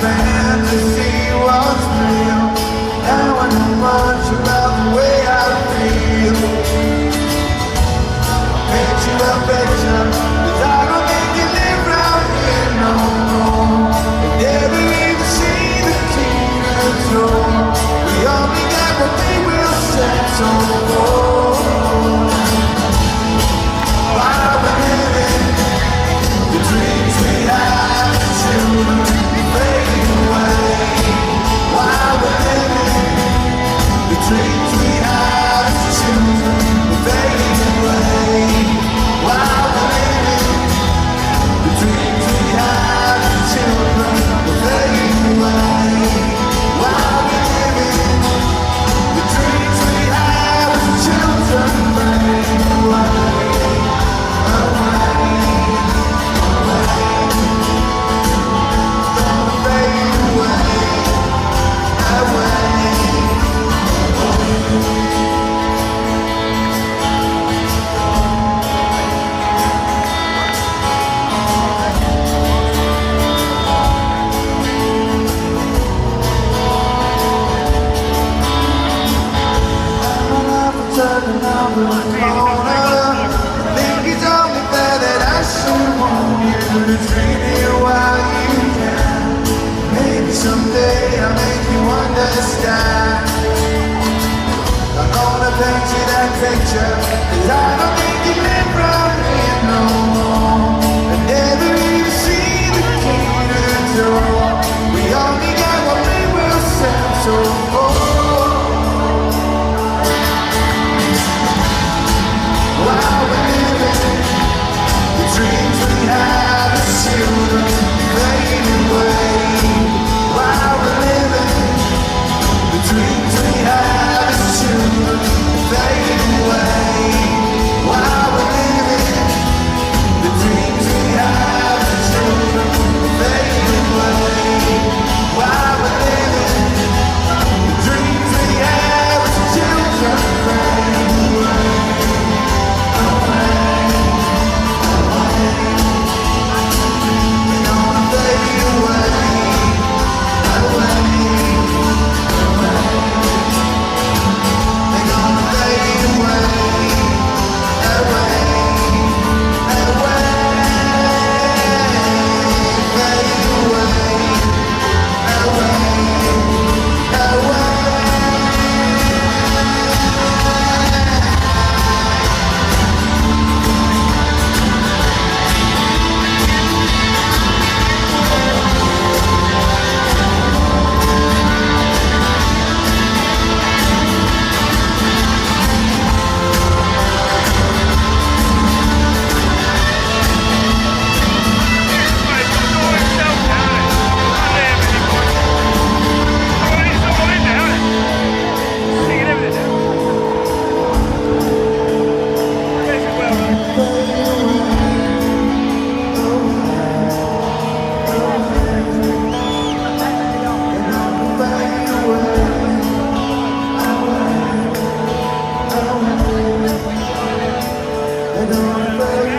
fantasy was real. Now I know much about the way I feel. Picture a picture, 'cause I don't think you live round here no more. Never even see the key to the door. We only get what we will settle for. While we're living the dreams we had as children, fade away. While we're living the dreams we had as children, fade away. While we're living the dreams we had as children, fade away. While we're living the dreams we had as children, fade away. Someday I'll make you understand. I'm gonna paint you that picture, 'cause I don't think you live round here no more. I never even see the key to the door. We only get what we will settle for. While we're living the dreams we had as children, fade away. While we're living the dreams we had as children, fade away. While we're living the dreams we had as children, fade away. While we're living the dreams we had as children, fade away. They're gonna fade away. I don't